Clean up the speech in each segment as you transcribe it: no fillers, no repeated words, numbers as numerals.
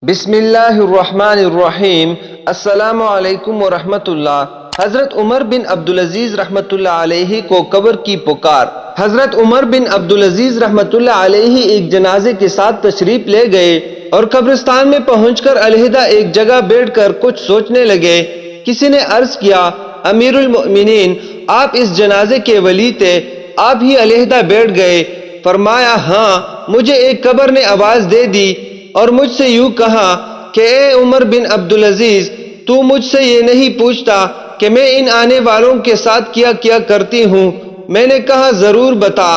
بسم اللہ الرحمن الرحیم۔ السلام علیکم ورحمۃ اللہ۔ حضرت عمر بن عبدالعزیز رحمۃ اللہ علیہ کو قبر کی پکار۔ حضرت عمر بن عبدالعزیز رحمۃ اللہ علیہ ایک جنازے کے ساتھ تشریف لے گئے اور قبرستان میں پہنچ کر علیحدہ ایک جگہ بیٹھ کر کچھ سوچنے لگے۔ کسی نے عرض کیا، امیر المؤمنین، آپ اس جنازے کے ولی تھے، آپ ہی علیحدہ بیٹھ گئے؟ فرمایا، ہاں، مجھے ایک قبر نے آواز دے دی اور مجھ سے یوں کہا کہ اے عمر بن عبدالعزیز، تو مجھ سے یہ نہیں پوچھتا کہ میں ان آنے والوں کے ساتھ کیا کیا کرتی ہوں؟ میں نے کہا، ضرور بتا۔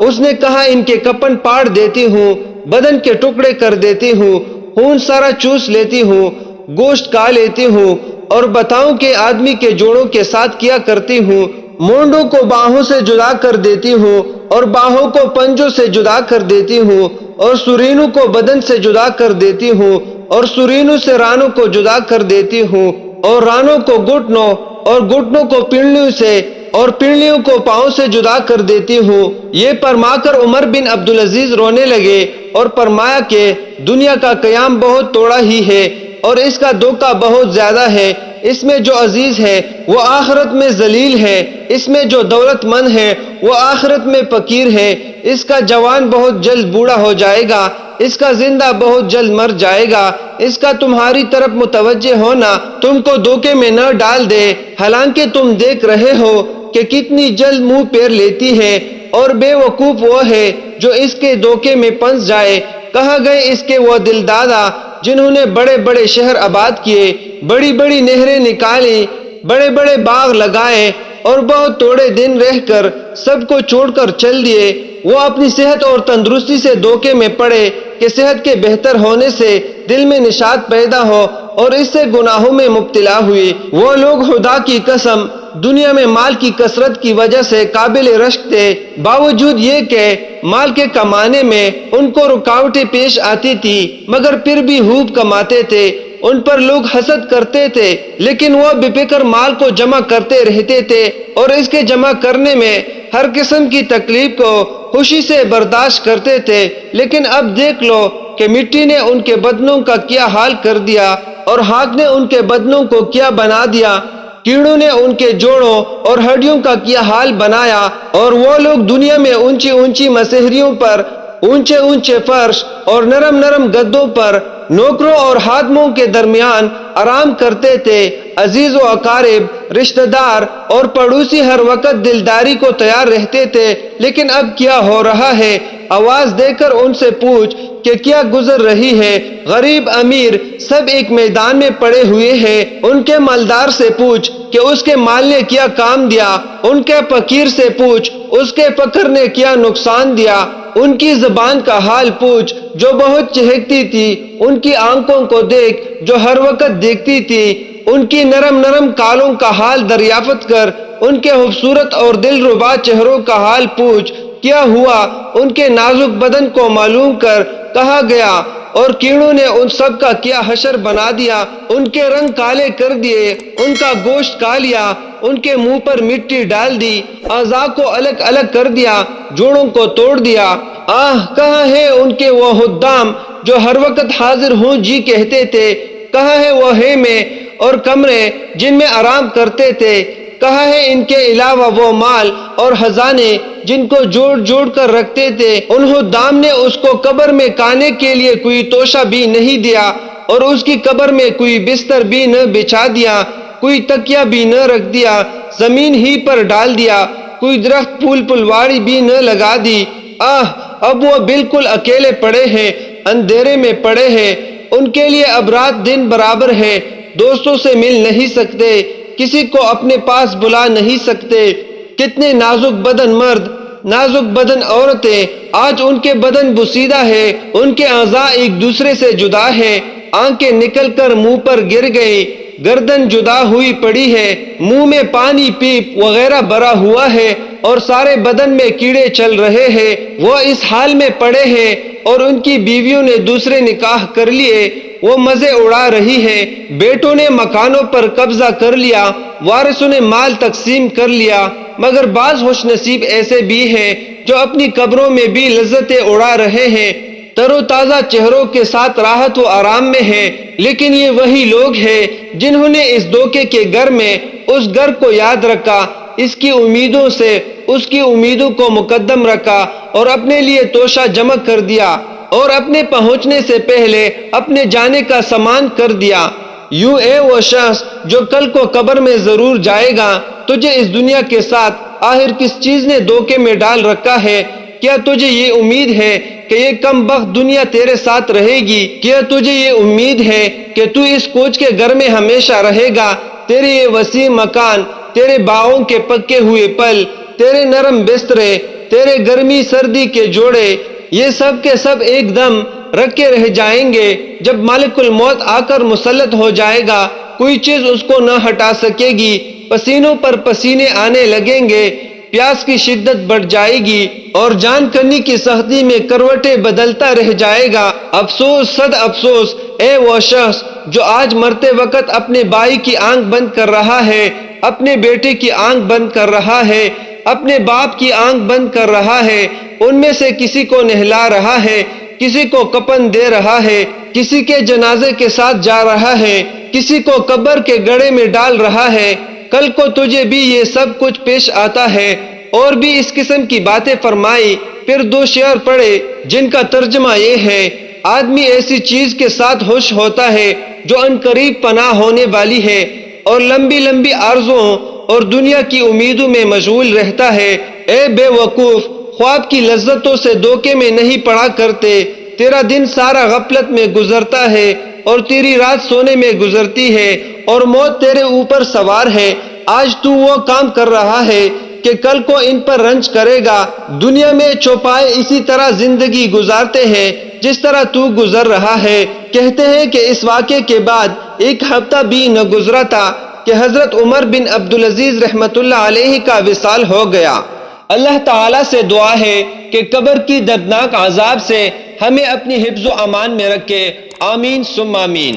اس نے کہا، ان کے کفن پاڑ دیتی ہوں، بدن کے ٹکڑے کر دیتی ہوں، خون سارا چوس لیتی ہوں، گوشت کھا لیتی ہوں، اور بتاؤں کہ آدمی کے جوڑوں کے ساتھ کیا کرتی ہوں؟ مونڈوں کو باہوں سے جدا کر دیتی ہوں اور باہوں کو پنجوں سے جدا کر دیتی ہوں، اور سرینوں کو بدن سے جدا کر دیتی ہوں، اور سرینوں سے رانوں کو جدا کر دیتی ہوں، اور رانوں کو گھٹنوں اور گھٹنوں کو پنڈلیوں سے اور پنڈلیوں کو پاؤں سے جدا کر دیتی ہوں۔ یہ فرما کر عمر بن عبدالعزیز رونے لگے اور فرمایا کہ دنیا کا قیام بہت تھوڑا ہی ہے اور اس کا دھوکہ بہت زیادہ ہے۔ اس میں جو عزیز ہے وہ آخرت میں ذلیل ہے، اس میں جو دولت مند ہے وہ آخرت میں فقیر ہے۔ اس کا جوان بہت جلد بوڑھا ہو جائے گا، اس کا زندہ بہت جلد مر جائے گا۔ اس کا تمہاری طرف متوجہ ہونا تم کو دھوکے میں نہ ڈال دے، حالانکہ تم دیکھ رہے ہو کہ کتنی جلد منہ پھیر لیتی ہے، اور بے وقوف وہ ہے جو اس کے دھوکے میں پھنس جائے۔ کہا گئے اس کے وہ دل دادا جنہوں نے بڑے بڑے شہر آباد کیے، بڑی بڑی نہریں نکالی، بڑے بڑے باغ لگائے، اور بہت تھوڑے دن رہ کر سب کو چھوڑ کر چل دیے۔ وہ اپنی صحت اور تندرستی سے دھوکے میں پڑے کہ صحت کے بہتر ہونے سے دل میں نشاط پیدا ہو اور اس سے گناہوں میں مبتلا ہوئے۔ وہ لوگ خدا کی قسم دنیا میں مال کی کثرت کی وجہ سے قابل رشک تھے، باوجود یہ کہ مال کے کمانے میں ان کو رکاوٹیں پیش آتی تھی، مگر پھر بھی خوب کماتے تھے۔ ان پر لوگ حسد کرتے تھے، لیکن وہ بے فکر مال کو جمع کرتے رہتے تھے اور اس کے جمع کرنے میں ہر قسم کی تکلیف کو خوشی سے برداشت کرتے تھے۔ لیکن اب دیکھ لو کہ مٹی نے ان کے بدنوں کا کیا حال کر دیا اور خاک نے ان کے بدنوں کو کیا بنا دیا، کیڑوں نے ان کے جوڑوں اور ہڈیوں کا کیا حال بنایا، اور وہ لوگ دنیا میں اونچی اونچی مسہریوں پر، اونچے اونچے فرش اور نرم نرم گدوں پر نوکروں اور خادموں کے درمیان آرام کرتے تھے۔ عزیز و اقارب، رشتہ دار اور پڑوسی ہر وقت دلداری کو تیار رہتے تھے، لیکن اب کیا ہو رہا ہے؟ آواز دے کر ان سے پوچھ کہ کیا گزر رہی ہے۔ غریب امیر سب ایک میدان میں پڑے ہوئے ہیں۔ ان کے مالدار سے پوچھ کہ اس کے مال نے کیا کام دیا، ان کے فقیر سے پوچھ اس کے فقر نے کیا نقصان دیا۔ ان کی زبان کا حال پوچھ جو بہت چہکتی تھی، ان کی آنکھوں کو دیکھ جو ہر وقت دیکھتی تھی، ان کی نرم نرم کالوں کا حال دریافت کر، ان کے خوبصورت اور دلربا چہروں کا حال پوچھ کیا ہوا۔ ان کے نازک بدن کو معلوم کر کہا گیا، اور کیڑوں نے ان سب کا کیا حشر بنا دیا، ان کے رنگ کالے کر دیے، ان کا گوشت کھا لیا، ان کے منہ پر مٹی ڈال دی، اعضاء کو الگ الگ کر دیا، جوڑوں کو توڑ دیا۔ آہ، کہاں ہے ان کے وہ خدام جو ہر وقت حاضر ہوں جی کہتے تھے؟ کہاں ہے وہ خیمے اور کمرے جن میں آرام کرتے تھے؟ کہاں ہے ان کے علاوہ وہ مال اور خزانے جن کو جوڑ جوڑ کر رکھتے تھے؟ ان خدام نے اس کو قبر میں کھانے کے لیے کوئی توشہ بھی نہیں دیا، اور اس کی قبر میں کوئی بستر بھی نہ بچھا دیا، کوئی تکیہ بھی نہ رکھ دیا، زمین ہی پر ڈال دیا، کوئی درخت پھول پھلواڑی بھی نہ لگا دی۔ آہ، اب وہ بالکل اکیلے پڑے ہیں، اندھیرے میں پڑے ہیں۔ ان کے لیے اب رات دن برابر ہے، دوستوں سے مل نہیں سکتے، کسی کو اپنے پاس بلا نہیں سکتے۔ کتنے نازک بدن مرد، نازک بدن عورتیں، آج ان کے بدن بوسیدہ ہے، ان کے اعضاء ایک دوسرے سے جدا ہیں، آنکھیں نکل کر منہ پر گر گئی، گردن جدا ہوئی پڑی ہے، منہ میں پانی پیپ وغیرہ بھرا ہوا ہے، اور سارے بدن میں کیڑے چل رہے ہیں۔ وہ اس حال میں پڑے ہیں اور ان کی بیویوں نے دوسرے نکاح کر لیے، وہ مزے اڑا رہی ہے، بیٹوں نے مکانوں پر قبضہ کر لیا، وارثوں نے مال تقسیم کر لیا، مگر بعض خوش نصیب ایسے بھی ہیں جو اپنی قبروں میں بھی لذتیں اڑا رہے ہیں۔ تر و تازہ چہروں کے ساتھ راحت و آرام میں ہیں، لیکن یہ وہی لوگ ہیں جنہوں نے اس دھوکے کے گھر میں اس گھر کو یاد رکھا، اس کی امیدوں سے اس کی امیدوں کو مقدم رکھا اور اپنے لیے توشہ جمع کر دیا اور اپنے پہنچنے سے پہلے اپنے جانے کا سامان کر دیا۔ یوں اے وہ شخص جو کل کو قبر میں ضرور جائے گا، تجھے اس دنیا کے ساتھ آخر کس چیز نے دھوکے میں ڈال رکھا ہے؟ کیا تجھے یہ امید ہے کہ یہ کم بخت دنیا تیرے ساتھ رہے گی؟ کیا تجھے یہ امید ہے کہ تو اس کوچ کے گھر میں ہمیشہ رہے گا؟ تیرے یہ وسیع مکان، تیرے باغوں کے پکے ہوئے پل، تیرے نرم بسترے، تیرے گرمی سردی کے جوڑے، یہ سب کے سب ایک دم رکھے رہ جائیں گے۔ جب ملک الموت آ کر مسلط ہو جائے گا، کوئی چیز اس کو نہ ہٹا سکے گی، پسینوں پر پسینے آنے لگیں گے، پیاس کی شدت بڑھ جائے گی اور جان کنی کی سختی میں کروٹیں بدلتا رہ جائے گا۔ افسوس، صد افسوس، اے وہ شخص جو آج مرتے وقت اپنے بھائی کی آنکھ بند کر رہا ہے، اپنے بیٹے کی آنکھ بند کر رہا ہے، اپنے باپ کی آنکھ بند کر رہا ہے، ان میں سے کسی کو نہلا رہا ہے، کسی کو کفن دے رہا ہے، کسی کے جنازے کے ساتھ جا رہا ہے، کسی کو قبر کے گڑھے میں ڈال رہا ہے۔ کل کو تجھے بھی یہ سب کچھ پیش آتا ہے۔ اور بھی اس قسم کی باتیں فرمائی، پھر دو شعر پڑھے جن کا ترجمہ یہ ہے: آدمی ایسی چیز کے ساتھ خوش ہوتا ہے جو عنقریب پناہ ہونے والی ہے، اور لمبی لمبی آرزوؤں اور دنیا کی امیدوں میں مشغول رہتا ہے۔ اے بے وقوف، خواب کی لذتوں سے دھوکے میں نہیں پڑا کرتے۔ تیرا دن سارا غفلت میں گزرتا ہے اور تیری رات سونے میں گزرتی ہے، اور موت تیرے اوپر سوار ہے۔ آج تو وہ کام کر رہا ہے کہ کل کو ان پر رنج کرے گا۔ دنیا میں چوپائے اسی طرح زندگی گزارتے ہیں جس طرح تو گزر رہا ہے۔ کہتے ہیں کہ اس واقعے کے بعد ایک ہفتہ بھی نہ گزرا تھا کہ حضرت عمر بن عبدالعزیز رحمۃ اللہ علیہ کا وصال ہو گیا۔ اللہ تعالیٰ سے دعا ہے کہ قبر کی دردناک عذاب سے ہمیں اپنی حفظ و امان میں رکھے۔ آمین ثم آمین۔